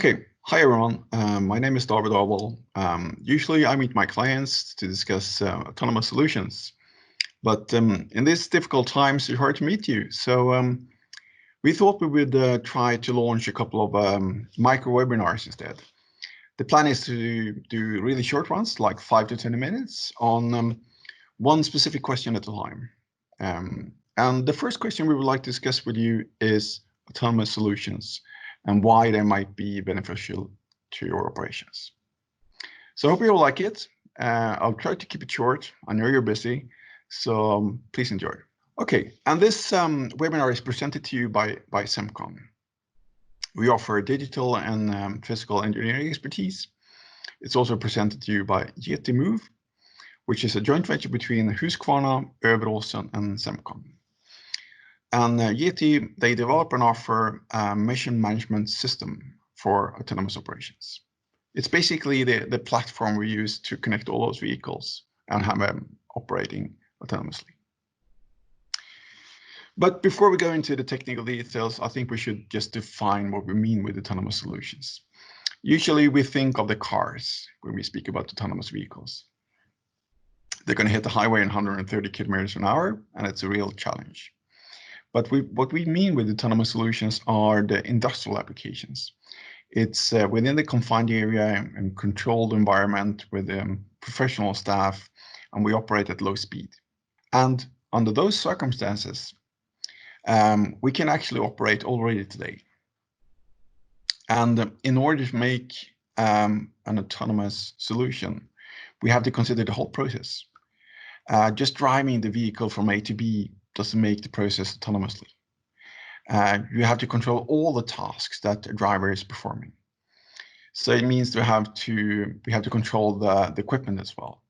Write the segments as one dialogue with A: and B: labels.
A: Okay, hi everyone. My name is David Darwall. Usually I meet my clients to discuss autonomous solutions, but in these difficult times it's hard to meet you. So we thought we would try to launch a couple of micro webinars instead. The plan is to do really short ones, like 5 to 10 minutes, on one specific question at a time. And the first question we would like to discuss with you is autonomous solutions and why they might be beneficial to your operations. So I hope you all like it. I'll try to keep it short. I know you're busy, so please enjoy. Okay, and this webinar is presented to you by Semcon. We offer digital and physical engineering expertise. It's also presented to you by Yeti Move, which is a joint venture between Husqvarna, Överåsen, and Semcon. And Yeti, they develop and offer a mission management system for autonomous operations. It's basically the platform we use to connect all those vehicles and have them operating autonomously. But before we go into the technical details, I think we should just define what we mean with autonomous solutions. Usually we think of the cars when we speak about autonomous vehicles. They're going to hit the highway in 130 kilometers an hour, and it's a real challenge. But what we mean with autonomous solutions are the industrial applications. It's within the confined area and controlled environment with professional staff, and we operate at low speed. And under those circumstances, we can actually operate already today. And in order to make an autonomous solution, we have to consider the whole process. Just driving the vehicle from A to B doesn't make the process autonomously. You have to control all the tasks that a driver is performing. So it means we have to control the equipment as well.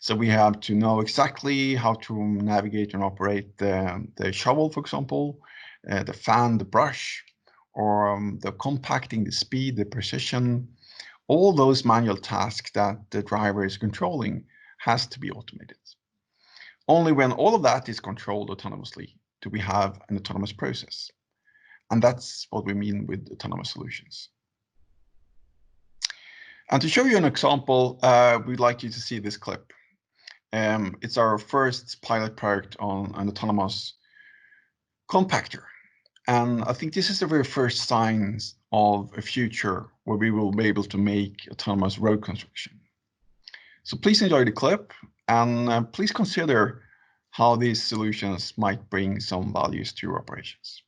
A: So we have to know exactly how to navigate and operate the shovel, for example, the fan, the brush, or the compacting, the speed, the precision. All those manual tasks that the driver is controlling has to be automated. Only when all of that is controlled autonomously do we have an autonomous process. And that's what we mean with autonomous solutions. And to show you an example, we'd like you to see this clip. It's our first pilot project on an autonomous compactor. And I think this is the very first signs of a future where we will be able to make autonomous road construction. So please enjoy the clip, and please consider how these solutions might bring some values to your operations.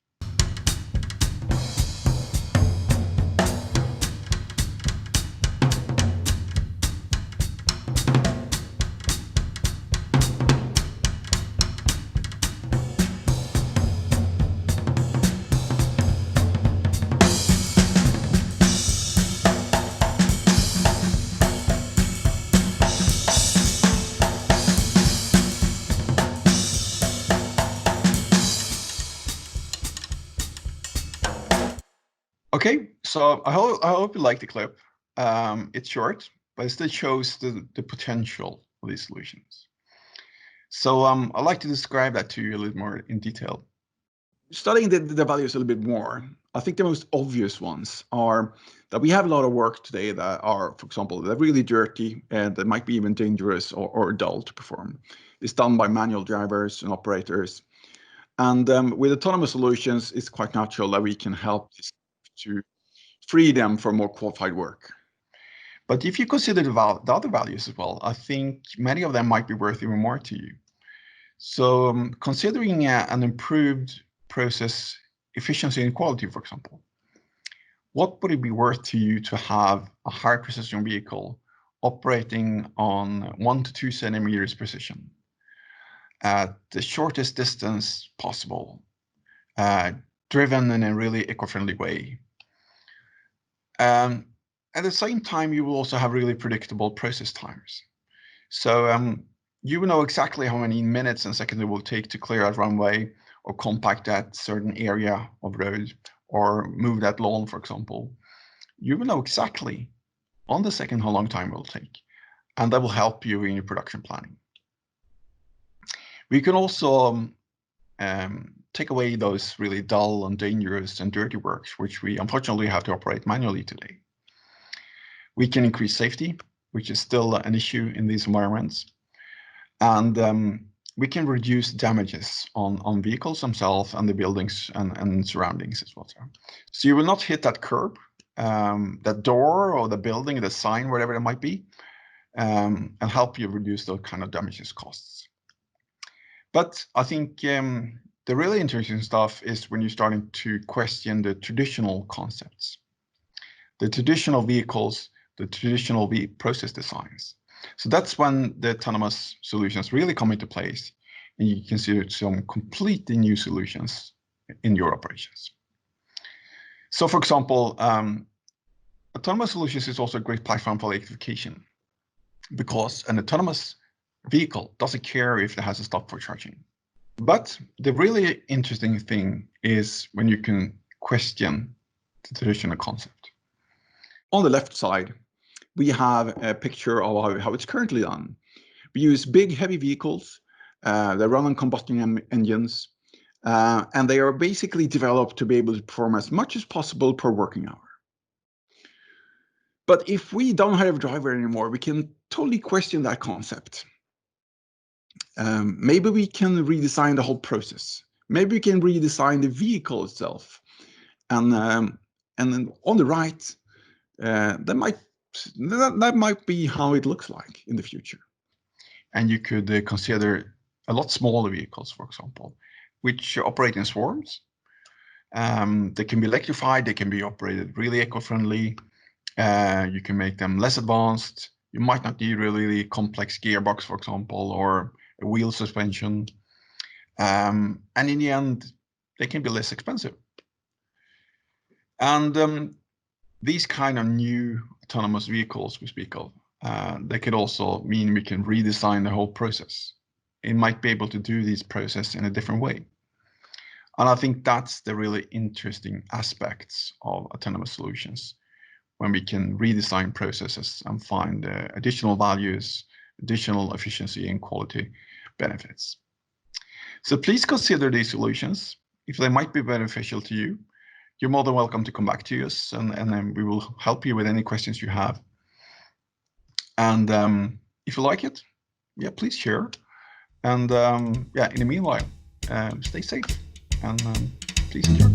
A: Okay, so I hope you like the clip. It's short, but it still shows the potential of these solutions. So I'd like to describe that to you a little more in detail. Studying the values a little bit more, I think the most obvious ones are that we have a lot of work today that are, for example, they're really dirty and that might be even dangerous or dull to perform. It's done by manual drivers and operators. And with autonomous solutions, it's quite natural that we can help this to free them for more qualified work. But if you consider the other values as well, I think many of them might be worth even more to you. So considering an improved process efficiency and quality, for example, what would it be worth to you to have a high precision vehicle operating on 1 to 2 centimeters precision at the shortest distance possible, driven in a really eco-friendly way? At the same time, you will also have really predictable process times. So you will know exactly how many minutes and seconds it will take to clear that runway or compact that certain area of road or move that lawn, for example. You will know exactly on the second how long time it will take, and that will help you in your production planning. We can also take away those really dull and dangerous and dirty works, which we unfortunately have to operate manually today. We can increase safety, which is still an issue in these environments. And we can reduce damages on vehicles themselves and the buildings and surroundings as well. So you will not hit that curb, that door or the building, the sign, whatever it might be, and help you reduce those kind of damages costs. But I think the really interesting stuff is when you're starting to question the traditional concepts, the traditional vehicles, the traditional process designs. So that's when the autonomous solutions really come into place, and you can see some completely new solutions in your operations. So for example, autonomous solutions is also a great platform for electrification, because an autonomous vehicle doesn't care if it has a stop for charging. But the really interesting thing is when you can question the traditional concept. On the left side, we have a picture of how it's currently done. We use big, heavy vehicles. They run on combustion engines, and they are basically developed to be able to perform as much as possible per working hour. But if we don't have a driver anymore, we can totally question that concept. Maybe we can redesign the whole process. Maybe we can redesign the vehicle itself. And then on the right, that might be how it looks like in the future. And you could consider a lot smaller vehicles, for example, which operate in swarms. They can be electrified, they can be operated really eco-friendly. You can make them less advanced. You might not need really complex gearbox, for example, or a wheel suspension. And in the end, they can be less expensive. And these kind of new autonomous vehicles we speak of, they could also mean we can redesign the whole process. It might be able to do this process in a different way. And I think that's the really interesting aspects of autonomous solutions, when we can redesign processes and find additional values, additional efficiency and quality benefits. So please consider these solutions. If they might be beneficial to you, you're more than welcome to come back to us, and then we will help you with any questions you have. And if you like it, yeah, please share. And yeah, in the meanwhile, stay safe and please enjoy.